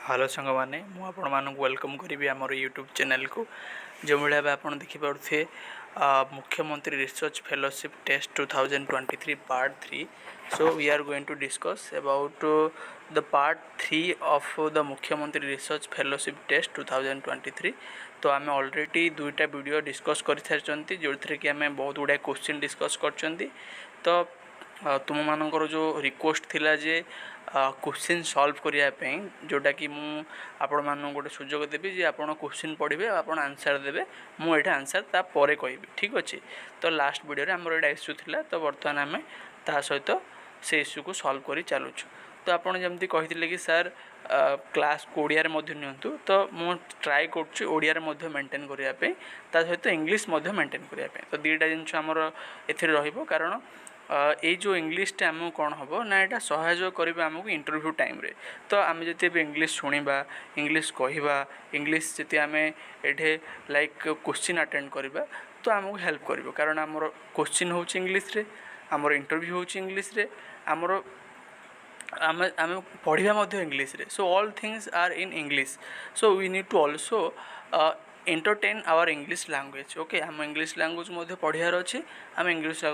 Hello सांग मैंने मुझे वेलकम करी आम यूट्यूब चैनल को जो भाई आप देखिपे Mukhyamantri research fellowship test 2023 part 3। So we are going to discuss about the part 3 of the Mukhyamantri research fellowship test 2023। तो आम ऑलरेडी दुईटा वीडियो डिस्कस कर सारी जो थी कि आम बहुत गुड़ाए क्वेश्चन डिस्कस कर तो तुम मानकर जो रिक्वेस्ट थिला जे क्वेश्चन सॉल्व करने जोटा कि आपण मानक गोटे सुजोग देवी जे आप क्वेश्चन पढ़े आप आंसर देवे मुझे आंसर तापर कहि ठीक अच्छे। तो लास्ट वीडियो आमर यहाँ इश्यू थिला तो बर्तमान आम ता सहित से इश्यू को सॉल्व कर चलुछु। तो आपड़ जमी कही कि सर क्लास को ओडिया नियंतु तो मु ट्राए कर मेंटेन करने सहित इंग्लीश मेंटेन करने तो दुईटा जिन आमर ए कारण ये जो इंग्लीशटा आमको कौन हम ना यहाँ सहयोग कर आमको इंटरव्यू टाइम रे। तो आम जो इंग्लीश शुणा इंग्लीश कहवा इंग्लीश जी आम ये लाइक क्वेश्चन अटेंड करवा तो आमको हेल्प कर कारण आमर क्वेश्चन हो इंग्लीश रे आमर इंटरव्यू हो इंग्लीश रे आमर आम आम पढ़ा इंग्लीश रे। So all things are in English. So we need to also entertain our English language. Okay आम इंग्लीश लैंग्वेज पढ़ार अच्छे आम इंग्लीश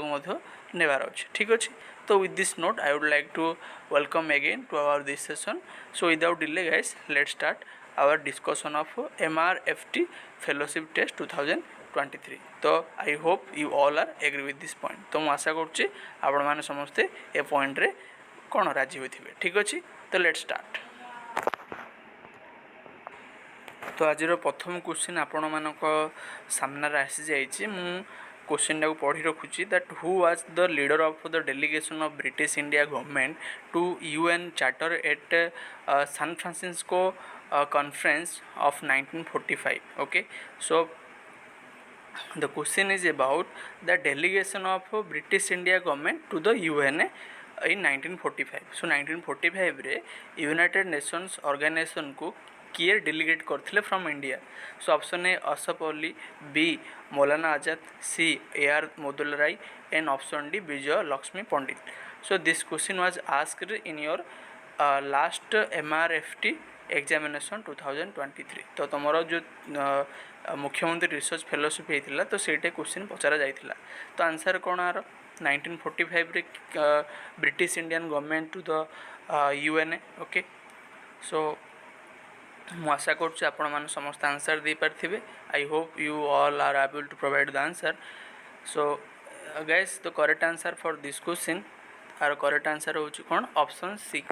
नेबार अच्छे ठीक अच्छे। तो with this note I would like to welcome again to our this session. So without delay guys let start our discussion of MRFT fellowship test 2023। तो I hope you all are agree with this point. तो मुझे आशा करें समस्ते ए point रे कौन राजी होते ठीक अच्छे। तो लेट स्टार्ट। तो आज प्रथम क्वेश्चन आपण मानक सामने आसी जाइए मु क्वेश्चन टाक पढ़ी रखुची that who was the leader of the delegation of British India government to UN charter at San Francisco conference of 1945। Okay so the question is about the delegation of British India government to the UN in 1945। so 1945 रे United Nations organisation को किए delegate करथिले from India. So option A Asaf Ali, B Maulana Azad, C AR Mudaliar and option D Vijay Lakshmi Pandit. So this question was asked in your last MRFT examination 2023। तो तुम जो मुख्यमंत्री research fellowship होता तो से क्वेश्चन पचरा जाइथिला। तो आंसर कौन आर 1945 रे British Indian government to the UN। Okay so मु आशा करुच्ची आपण मैंने समस्त आंसर दे पारे। I hope you all are able to provide the answer. So guys the correct answer for this question आर करेक्ट आंसर हो कौन option C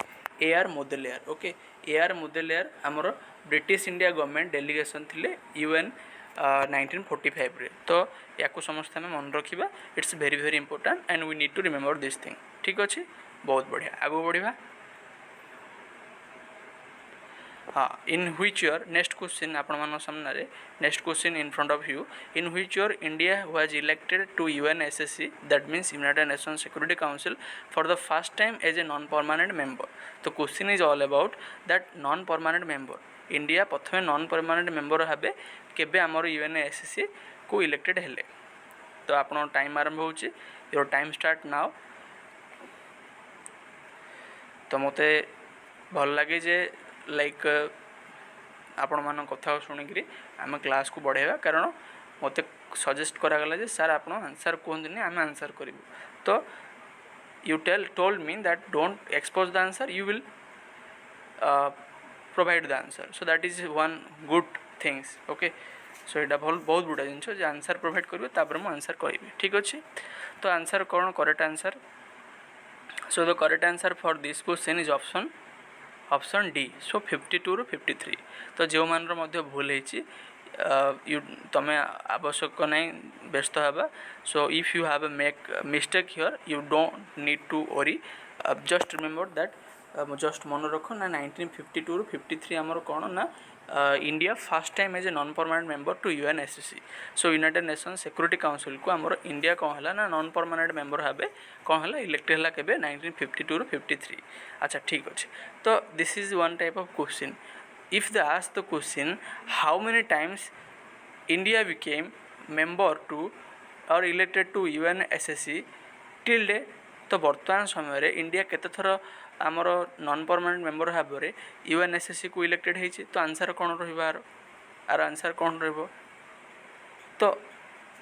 AR Mudaliar. Okay AR Mudaliar आमर ब्रिटिश इंडिया गवर्नमेंट डेलीगेशन थिले UN 1945 रे। तो या समस्त आम मन रखा it's very very important and we need to remember this thing ठीक अच्छे। बहुत बढ़िया आगू बढ़िया। हाँ in which year next question आपण सामने next question in front of you in which year India was elected to UNSC that means United nation security Council for the first time as a non permanent member. तो question is all about that non permanent member India प्रथम non permanent member भावे केबे आमर UNSC को elected हेले। तो आपण time आरंभ हो योर टाइम स्टार्ट नाउ। तो मते भल लगे जे लाइक आपण मान कथा शुणिकी आम क्लास को बढ़ावा कारण मत सजेस्ट करागला जे सर आप आंसर कहते आम आंसर करूँ। तो you told me that don't expose the answer you will provide the answer. So that is one good things. Okay so यहाँ बहुत बुढ़ा जिन आंसर प्रोवाइड करेंगे मुझे आंसर करी ठीक अच्छे। तो आंसर कौन correct answer. So the correct answer for this question is option D. So 52 ରୁ 53। तो जो मानर मध्य भूल होती तुम्हें आवश्यक नहीं व्यस्त हवा। So if you have make mistake here you don't need to worry just remember that just मन रख ना 1952 ରୁ 53 आमर कौन ना India first time as a non permanent member to UNSC। So united nation security council को आमर India कौन है ना नॉन परमानेंट मेंबर भाव कौन है इलेक्टेड है केबे 1952 ରୁ 53। अच्छा ठीक अच्छे। तो this is one type of question if the ask the question how many times India became member to और elected to UNSC till day. तो बर्तमान समय इंडिया केते थर आमर नॉन परमानेंट मेंबर भाव में यूएनएसएससी को इलेक्टेड होती तो आंसर कौन रही आर आंसर कौन रही तो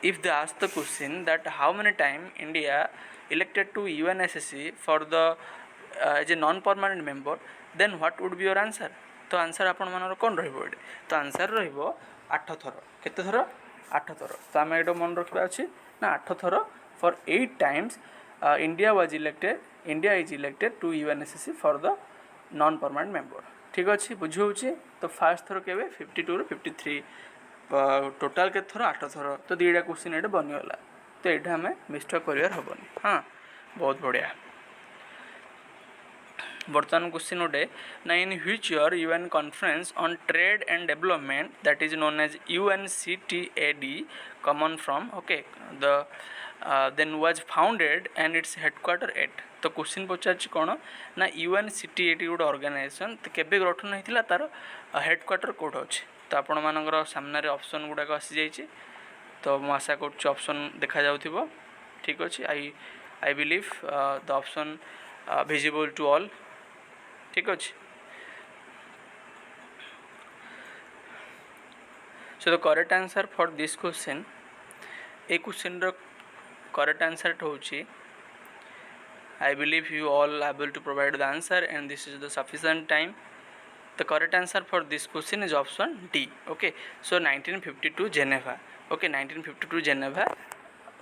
if they ask the question that how many time India elected to UNSC for the as a non-permanent member, then what would be your answer? तो आंसर आपण मानर कौन रहिबो एटे तो आंसर रहिबो 8 थर केते थर 8 थर तो आमे एटा मन रखबा अछि ना 8 थर for 8 times India is elected to UNSC for the non-permanent member ठीक अछि बुझी होछि तो फास्ट थर केबे 52 रो 53 टोटाल के थर 8 थर तो दीटा क्वेश्चन ये बनीगला तो ये आम मिस्टेक करार हेनी हाँ बहुत बढ़िया बर्तमान क्वेश्चन गोटे ना in which year UN conference on trade and development that is known as UNCTAD common from okay the then was founded and its headquarter at तो क्वेश्चन पचार कौन ना UNCTAD गोटे ऑर्गेनाइजेशन तो केबे गठन होता तार हेडक्वार्टर कोड अच्छे तो आपण मानकर सामने ऑप्शन गुड़ाक आसी जाइए तो मु आशा कर ऑप्शन देखा जाउथिबो ठीक अच्छे I believe the option visible to all ठीक अच्छे so the correct answer for this question ए क्वेश्चन रो करेक्ट आंसर होची I believe you all able to provide the answer and this is the sufficient time The correct answer for this question is option D. Okay, so 1952 Geneva. Okay, 1952 Geneva,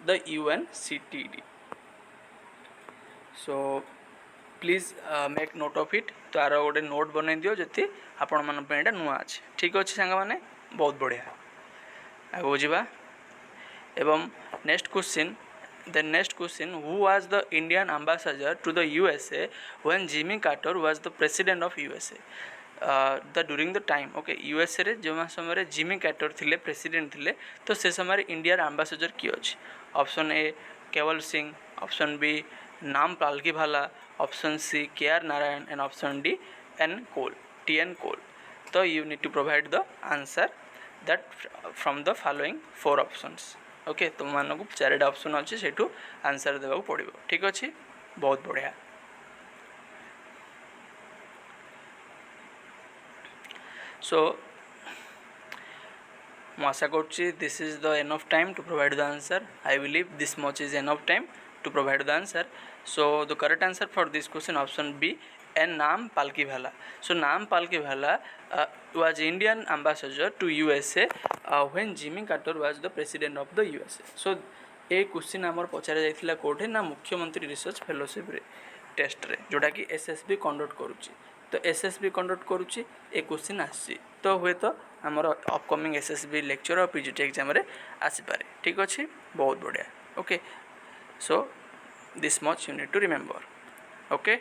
the UNCTAD. So please make note of it. तो are गोटे note बन दियो जति आपण मन पे एटा नुआ अछि ठीक अछि संग माने बहुत बढ़िया आगो जीवा एवं next question The next question, who was the Indian ambassador to the USA when Jimmy Carter was the president of USA? During the time okay USA रे जो समय जिमी कार्टर थिले प्रेसिडेंट थिले तो से समय इंडिया एम्बासडर किए अच्छे ऑप्शन ए केवल Singh option B Nani Palkhivala option C KR Narayan and option D TN Kaul तो you need to provide the answer that from the following 4 options okay तुम मानक 4 ऑप्शन अच्छे से आंसर देवा पड़ो ठीक अच्छे बहुत बढ़िया so ମୁଁ ଆଶା କରୁଛି this is the enough time to provide the answer I believe this much is enough time to provide the answer so the correct answer for this question option B and Naam Palkibhala so Naam Palkibhala was Indian ambassador to USA when Jimmy Carter was the president of the USA so A question आमर पचार जाइथिला कोठे ना मुख्यमंत्री research fellowship रे test रे जोटा कि SSB conduct करूची तो SSB कंडक्ट करूची ए क्वेश्चन आसी तो हुए तो आमर अपकमिंग SSB लेक्चर और PGT एग्जाम रे आसी पारे ठीक अछि बहुत बढ़िया okay so this much you need to remember okay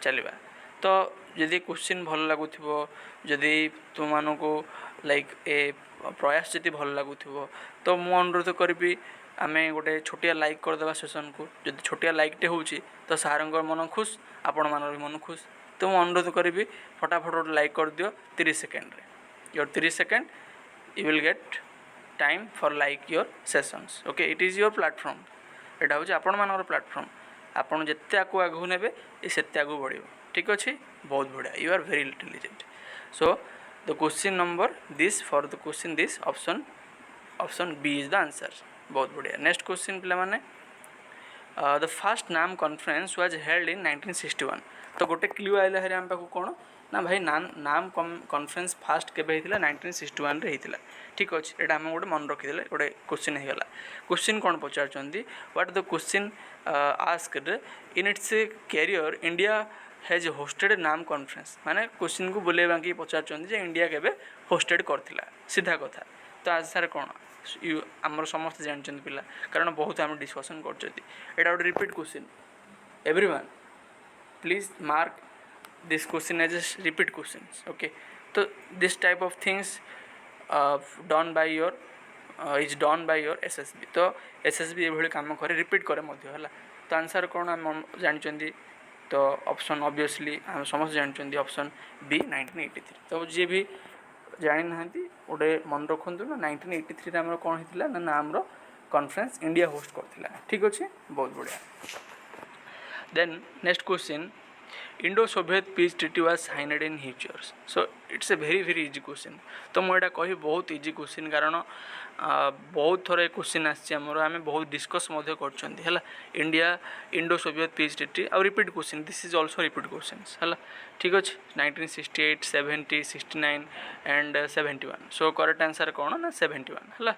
चलिबा तो यदि क्वेश्चन भल लागुथिबो यदि तुम मानको लाइक ए प्रयास यदि भल लागुथिबो तो मु अनुरोध करबी आमे गोटे छोटिया लाइक करदेवा सेशन को जब छोटिया लाइकटे होउची तो सारंगर मन खुश आपण मानर मन खुश तो मैं अनुरोध करी फटाफट गोटे लाइक कर दियो 30 सेकेंड रे your 30 second you will get time for like your sessions okay it is your platform एटा होची आपण मानर प्लेटफॉर्म आपण जत्ते आगु आगु नेबे ए सेत्ते आगु बढ़िबो ठीक अछि बहुत बढ़िया you are very intelligent so the question number this for the question this option B is the answer बहुत बढ़िया नेक्स्ट क्वेश्चन पिला माने the first NAM conference was held in 1961 तो गोटे क्लू आइला हेरे हम पाखु कोन ना भाई नाम कॉन्फ्रेंस फास्ट केबे हितला 1961 रे हितला ठीक अछि एटा हम गोटे मन रखि देले गोटे क्वेश्चन हे गला क्वेश्चन कोन पचार चंदी what the question asked in its career India has hosted NAM conference माने क्वेश्चन को बोले बाकी पचार चंदी जे इंडिया केबे होस्टेड करथिला सीधा कथा तो आंसर कोन आमर समस्त जानते पिला कारण बहुत आम डिस्कसन कर गोटे repeat question everyone please mark this question as a repeat question okay तो this type of things done by your is done by your SSB तो SSB ये काम करे रिपीट करे है तो आंसर कौन आम जानते तो ऑप्शन ऑब्वियसली आम समस्त जानते ऑप्शन बी 1983 तो जी भी जानी ना गोटे मन रखु ना 1983 आम कौन होता ना नाम कॉन्फ्रेंस इंडिया होस्ट करथिला ठीक अच्छे बहुत बढ़िया then next question Indo Soviet peace treaty was signed in which years. So it's a very easy question. तो मुझे कही बहुत इजी क्वेश्चन कारण बहुत थोड़ा क्वेश्चन आमर आम बहुत डिस्कस कर India Indo Soviet peace treaty और repeat question this is also repeat question है ठीक अच्छे 1968 70 69 एंड 71। सो करेक्ट आंसर कौन ना 71 है।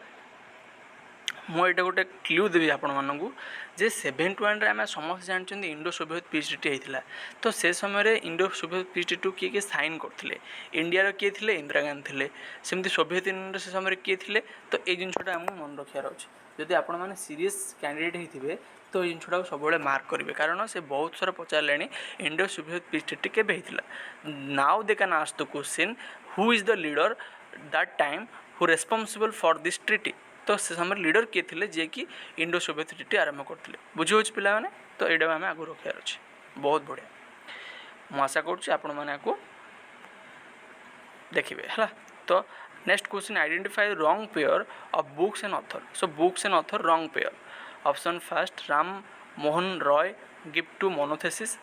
मुझे गोटे क्लू देवी आपण मानू जे 71 आम समस्त जानते इंडो सोवियत पीस ट्रीटी होता तो से समय इंडो सोवियत पीस ट्रीटी किए किए साइन करते इंडिया किए थे इंदिरा गांधी थे सेमती सोवियत यूनियन से समय किए थे। तो ये जिनटा आमको मन रखार अच्छे जदि आपण मैंने सीरीयस कैंडिडेट होते तो ये जिनटा सब मार्क करेंगे कारण से बहुत सारा पचारे इंडो सोवियत पीस ट्रीटी केबे होता। Now they can ask the question who is the leader that time who responsible for this treaty. तो से समय लीडर किए थे जे कि इंडो सोवियत ट्रीटी आरंभ करते बुझे पिला मैंने। तो यहाँ आम आगे रखार अच्छे बहुत बढ़िया मुझे आशा करूँ देखिए है। तो next question identify wrong pair of books and author. So books and author wrong pair. Option first Ram Mohan Roy gift to monotheists,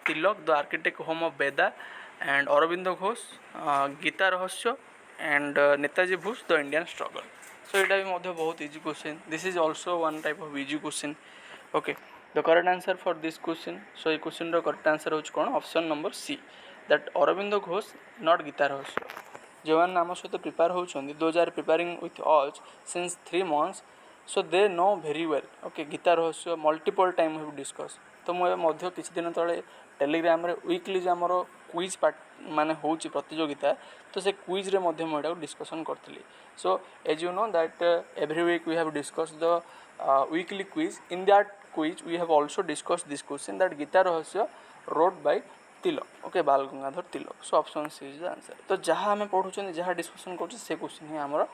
Tilak the architect home of Veda and Aurobindo Ghosh Gita Rahasya and Netaji Bose the Indian struggle. So यहाँ भी बहुत easy question this is also one type of easy question okay. The correct answer for this question so ये question correct answer हो कौन option number C that Aurobindo Ghosh not Gita Rahasya. जो मैंने आम सहित प्रिपेयर होती those are preparing with us since 3 months so they know very well okay Gita Rahasya multiple time have discuss. तो मुझे किसी दिन तले टेलीग्राम वीकली जो आमर क्विज पार्ट माने होची प्रतियोगिता तो से क्विज रे मध्य मुझे डिस्कसन करी। So as you know that every week we have discuss the weekly quiz in that quiz we have also discuss this question that Gita Rahasya wrote by Tilak okay Bal Gangadhar Tilak. So option C is the answer. तो जहाँ आम पढ़ुं जहाँ discussion कर question ही आमर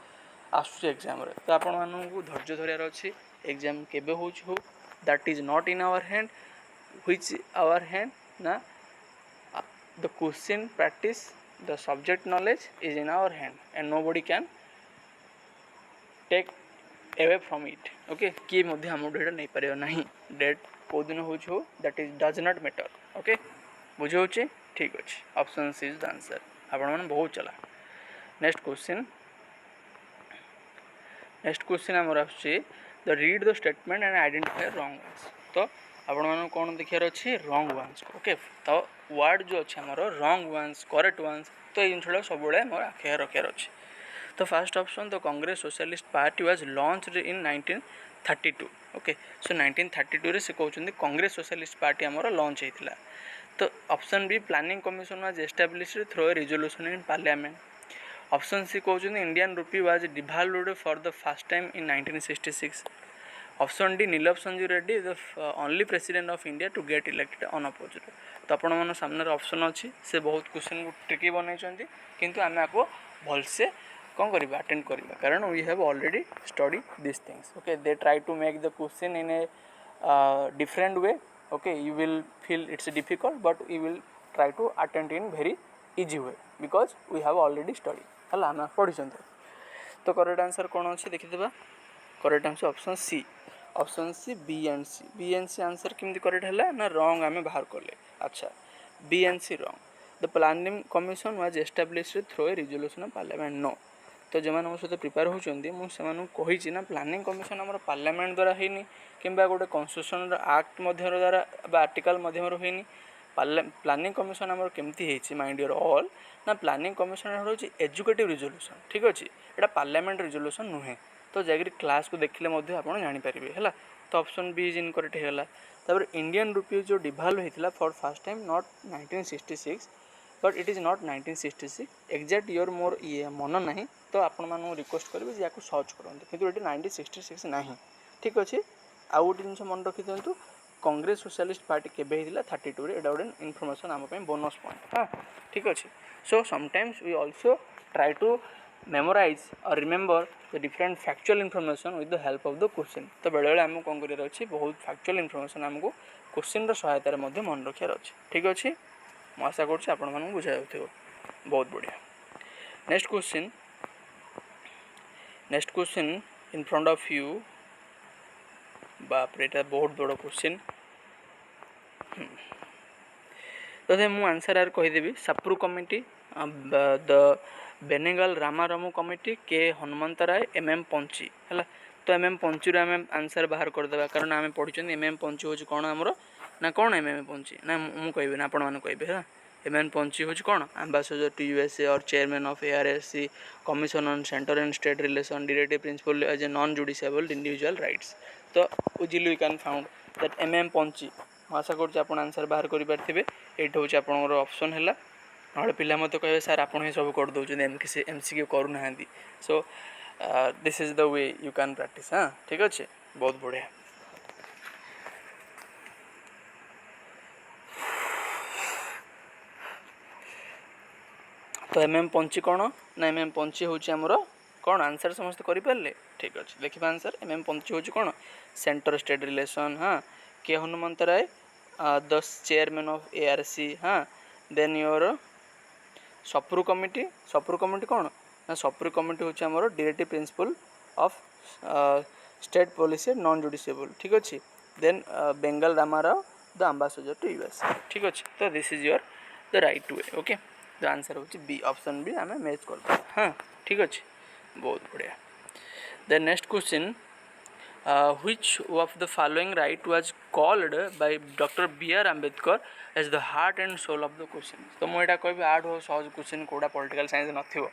आसूँ exam रे। तो आपण मानू धैर्य धरियार अच्छी एग्जाम केबे हो that is not in our hand which our hand ना the question practice the subject knowledge is in our hand and nobody can take away from it okay किए मध्य हम डेटा नहीं पारे नहीं डेट को दिन हो that is does not matter okay बुझे होचे ठीक अच्छे option C is the answer. आपण मैंने बहुत चला नेक्स्ट क्वेश्चन आमर आसुचे the read the statement and identify wrong ones. तो आपण मैंने कौन देखार अच्छे रॉन्ग वन्स ओके। तो वर्ड जो अच्छे आमर रॉन्ग वन्स करेक्ट वन्स तो ये जिनटा सब मोर आखे रखार अच्छे। तो first option the Congress Socialist Party was launched in 1932 okay. So 1932 रे से कहते कांग्रेस सोशलिस्ट पार्टी आमर लॉन्च होता। तो option B planning commission was established through a resolution in parliament. Option C कहते Indian rupee was devalued for the first time in 1966। Option D Neelam Sanjiva Reddy the only president of India to get elected unopposed. तो आपण मन सामने option अच्छी से बहुत question को tricky बनई किंतु आम आपको भलसे कौन करिबा अटेंड करिबा कारण we have already study this things okay. They try to make the question in a different way okay. You will feel it's difficult but you will try to attend in very easy way because we have already study है आम पढ़ी। तो correct answer कौन अच्छे देखीदे correct answer option C B and C answer केमती correct है ना रॉन्ग आम बाहर कले। अच्छा B and C wrong the planning commission was established through a resolution of parliament no. तो जो मैंने सहित प्रिपेयर होती मुझे ना प्लानिंग कमिशन आम पार्लियामेंट द्वारा होनी कि गोटे कन्स्टिट्यूशन एक्ट द्वारा आर्टिकल होनी। प्लानिंग कमिशन आमर केमती माइंड योर ऑल ना प्लानिंग कमिशन हूँ एजुकेटिव रिजोल्यूशन ठीक अच्छे यहाँ पार्लियामेंट रिजोल्यूशन नुहे। तो जाकर क्लास को देखले आप जानीपारे है। तो ऑप्शन बी इज इनकरेक्ट होगा। तापर इंडियन रुपी जो डिवाल्व होता for first time not 1966 but it is not 1966 exact year मोर ये मन ना। तो आपण मानू रिक्वेस्ट करेंगे या सर्च करते कितु ये 1966 ना ठीक अच्छे। आउ गोटे जिन मन रखी दिंतु कांग्रेस सोशलिस्ट पार्टी केबे होता 32 रे एटा गोटे इनफॉरमेशन आम बोनस पॉइंट हाँ ठीक अच्छे। So sometimes we also try to memorise और remember the different factual information with the help of the question. तो बेले बेले आमको कौन करार अच्छे बहुत फैक्चुअल इनफॉरमेशन आमको क्वेश्चन सहायतार मन रखार अच्छे ठीक अच्छे। मैं आशा करूँ बुझा बहुत बढ़िया। Next question in front of you बाप रे बहुत बड़ा क्वेश्चन तथे मु आंसर आर कहीदेवी Sapru committee, the Benegal Rama Rau committee, K Hanumantha Rai, M पंची है। तो एम पंची आम आंसर बाहर करदे कारण आम पढ़ी एम पंची हूँ कौन आमर ना कौन एम पंची ना मुझे कह ना आपण मैंने कहे है। एम पंची हूँ कौन एम्बेसडर टू यूएसए और chairman of ARSC commission on centre and state relation directive principle as a non justiciable individual rights. तो easily you can found that M Punchhi. आशा कर आंसर बाहर करेंगे। ये हूँ आपंकर ऑप्शन है ना पिला मत कहे सार आप सब कर दौरान एमसीक्यू करूना। So this is the way you can practise. हाँ ठीक अच्छे बहुत बढ़िया। तो एम पंची कौन ना एम पंची हूँ आमर कौन आंसर समस्त करें ठीक अच्छे। देखिए आंसर एम पंची हूँ कौन सेंटर स्टेट रिलेशन। हाँ K Hanumantha Rai the chairman of ARC. हाँ देन योर सप्रू कमिटी कौन ना सप्रू कमिटी हूँ आमर directive principle of state policy non justiciable ठीक अच्छे। Then Benegal Rama Rao the ambassador to US ठीक अच्छे। तो this is your the right way. Okay the answer हूँ बी ऑप्शन बी आम मैच कर। हाँ ठीक अच्छे बहुत बढ़िया। The next question which of the following right was called by Dr. B.R. Ambedkar as the heart and soul of the question। तो मुझे कह आर्ट हो सहज क्वेश्चन कौटा पॉलिटिकल साइंस न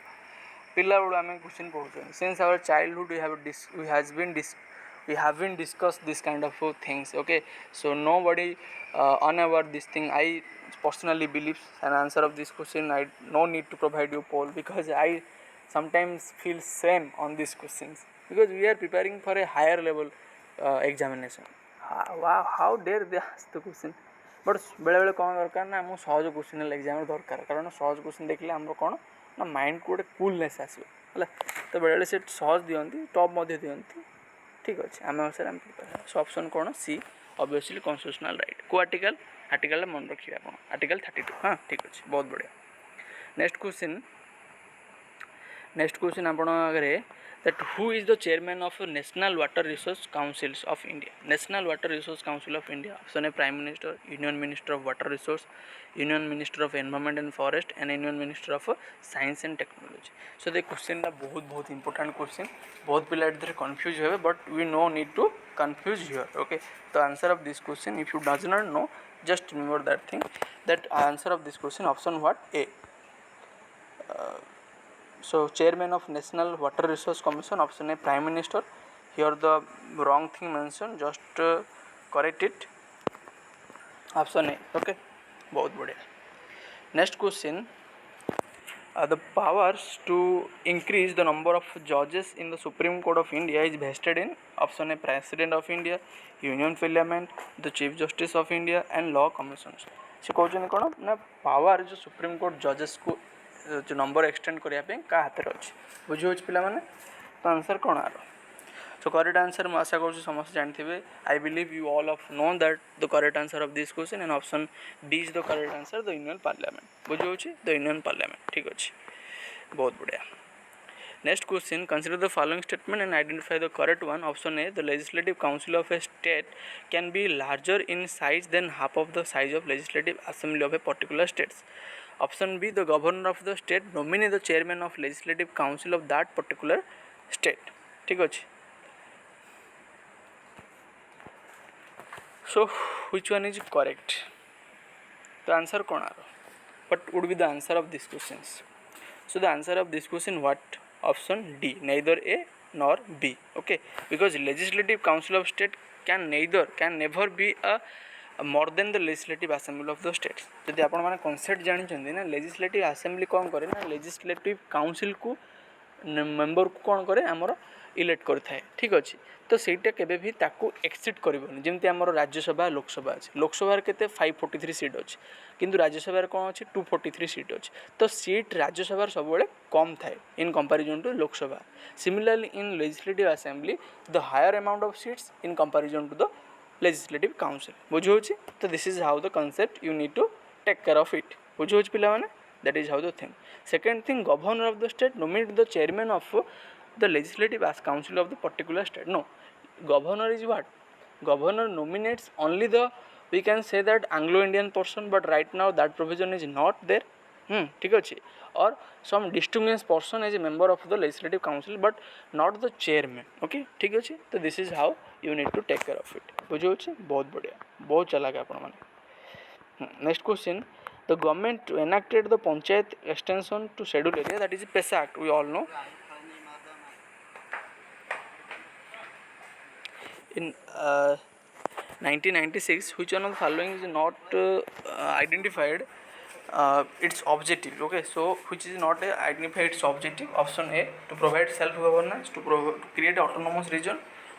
पिला बड़ू आम क्वेश्चन पढ़ुँ since our childhood we have been discussed this kind of things। okay so nobody unaware this thing। I personally believe an answer of this question I no need to provide you poll because I sometimes feel shame on these questions because we are preparing for a higher level examination। wow how dare they ask the question। But बेले बेले कौन दरकार ना आम सहज question exam दरकार कारण सहज क्वेश्चन देखले आम कौन ना माइंड को गोटे कूलनेस आसो है। तो बेले बेले से सहज दिखती टप दिखती ठीक अच्छे आम अनुसार आम प्रिपेयर। सो ऑप्शन कौन सी ऑब्वियसली कॉन्स्टिट्यूशनल राइट। को आर्टिकल मन रखिए आप आर्टिकल 32। हाँ ठीक अच्छे बहुत बढ़िया। नेक्स्ट क्वेश्चन आपण आगे that who is the chairman of National Water Resource Councils of India। National Water Resource Council of India option A Prime Minister, Union Minister of Water Resource, Union Minister of Environment and Forest and Union Minister of Science and Technology। So the question टा बहुत important question बहुत पिला इधर confuse हुए but we no need to confuse here। okay the answer of this question if you does not know just remember that thing that answer of this question option what A। so chairman of National Water Resource Commission option A Prime Minister। here the wrong thing mentioned just correct it option A। okay बहुत बढ़िया। next question the powers to increase the number of judges in the Supreme Court of India is vested in option A President of India, Union Parliament, the Chief Justice of India and Law Commissions। से कहते कौन ना power जो supreme court जजेस को जो number extend करने क्या हाथ में अच्छे बुझे पिला माने। तो आंसर कौन आर सो करेक्ट आंसर मैं आशा करूँ समस्त जानते। I believe you all of know that the correct answer of this question and option B is the correct answer the union parliament बुझे द यूनियन पार्लियामेंट ठीक अच्छे बहुत बढ़िया। Next question consider the following statement and identify the correct one. Option A the legislative council of a state can be larger in size than half of the size of legislative assembly of a particular states. Option be the governor of the state nominee the chairman of legislative council of that particular state ठीक अच्छे। so which one is correct the answer कौन are what would be the answer of this questions। so the answer of this question what option D neither A nor B। okay because legislative council of state can never be a more than the legislative assembly of the states। यदि आपण माने concept जानिछन्ती ना legislative assembly कौन करे ना legislative council को member को कौन करे आमर इलेक्ट करें ठीक अच्छे। तो सहीटा केबे भी ताकू एक्सीड करबनी जमती आमर राज्यसभा लोकसभा अच्छे लोकसभा केते 543 सीट अच्छे किंतु राज्यसभा कौन अच्छे 243 सीट अच्छे। तो सीट राज्यसभा सब कम थाए in comparison to Lok Sabha. Similarly in legislative assembly the higher amount of seats in comparison to the legislative council बुझे। तो this is how the concept you need to take care of it बुझे पिला माने that is how the thing। second thing governor of the state nominate the chairman of the legislative council of the particular state। no governor is what governor nominates only the we can say that Anglo-Indian person, but right now that provision is not there. ठीक अच्छे. Or some distinguished person as a member of the legislative council, but not the chairman. Okay, ठीक अच्छे. तो this is how you need to take care of it. बुझे अच्छे. बहुत बढ़िया, बहुत चला गया अपन माने. Next question. The government enacted the Panchayat extension to scheduled area, that is PESA Act, we all know. In 1996, which one of the following is not identified its objective? Okay, so which is not identified its objective? Option A, to provide self-governance, to create autonomous region,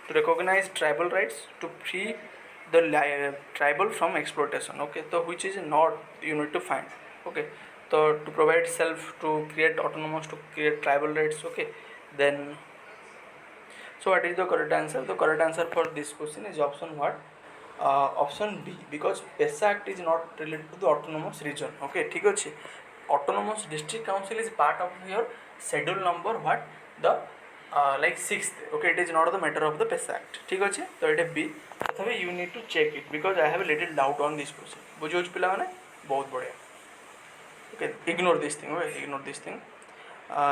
to recognize tribal rights, to free the tribal from exploitation. Okay, so which is not, you need to find. Okay, so to provide self, to create autonomous, to create tribal rights. Okay, then so what is the correct answer? The correct answer for this question is option what? Option B, because PESA Act is not related to the autonomous region. Okay, ठीक अच्छे. Autonomous district council is part of your schedule number what? The like 6th. Okay, it is not the matter of the PESA Act. ठीक अच्छे. तो it is B. तथापि you need to check it because I have a little doubt on this question. बुझे पिला माने बहुत बढ़िया. Okay, ignore this thing. Okay, ignore this thing.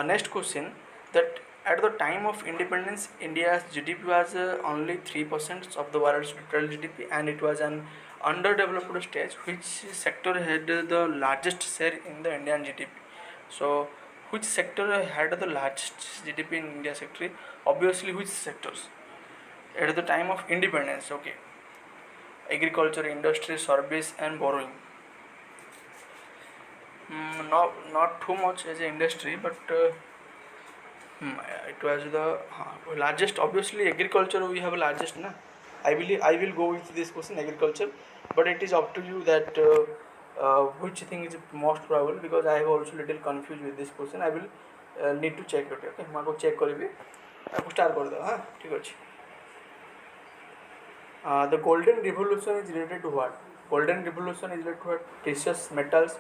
Next question, that at the time of independence, India's GDP was only 3% of the world's total GDP, and it was an underdeveloped stage. Which sector had the largest share in the Indian GDP? So, which sector had the largest GDP in India sector? Obviously, which sectors? At the time of independence, okay. Agriculture, industry, service, and borrowing. Not too much as an industry, but it was the largest. Obviously agriculture we have largest na. I will go with this question, agriculture, but it is up to you that which thing is most probable, because I have also little confused with this question. I will need to check it. Okay, मैं आपको check करेंगे. आपको start कर दो. हाँ, ठीक है. The golden revolution is related to what? Golden revolution is related to what? Precious metals,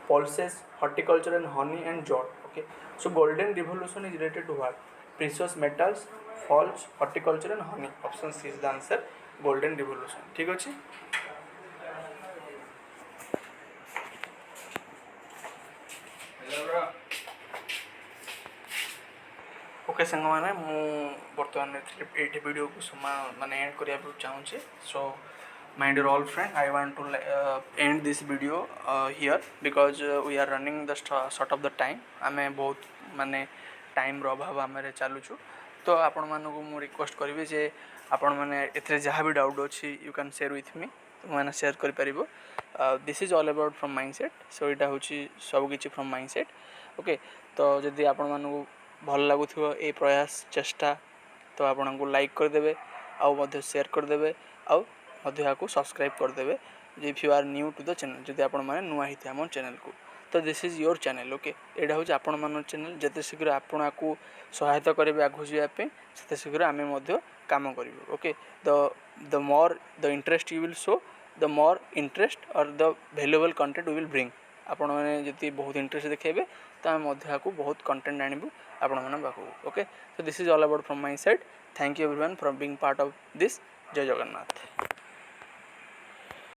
pulses, horticulture and honey and jute. Okay, so golden revolution is related to what? Precious metals, falls, horticulture and honey. Option C is the answer. Golden revolution. ठीक अच्छे. Okay सांग मैंने बर्तमान ये video को समय माने and करिया चाहूँचे. सो my dear all friend, I want to end this video here because we are running the short of the time. आमे बहुत माने टाइम रो अभाव आमे चलुछु. तो आपण मानकु मु रिक्वेस्ट करिवे जे आपण माने एथरे जहाँ भी डाउट अछि you can share with me. तो मैंने शेयर कर पारिबो. This is all about from mindset. So इटा होछि सब किछि फ्रॉम माइंडसेट. ओके, तो जदि आपण मानकु भल लागुथिबो ए प्रयास चेष्टा, तो आपनको लाइक कर देबे, आउ मध्ये शेयर कर देबे, आउ मध्ये आको सब्सक्राइब कर देबे. If you are new to the channel, जदि आपण माने नुआ हिते हमर चैनल को, तो this is your channel. Okay, एडा होछि आपण मानर चैनल. जते शीघ्र आपण आको सहायता करिवे आगु जिया पे, सेते शीघ्र आमे मध्ये काम करिवो. Okay, the more the interest you will show, the more interest और the valuable content we will bring. आपण माने जति बहुत इंटरेस्ट देखेबे, तो आमे मध्ये आको बहुत कंटेंट आनिबो आपण माने Baku. Okay, so this is all about from my side. Thank you everyone for being part of this. जय जगन्नाथ.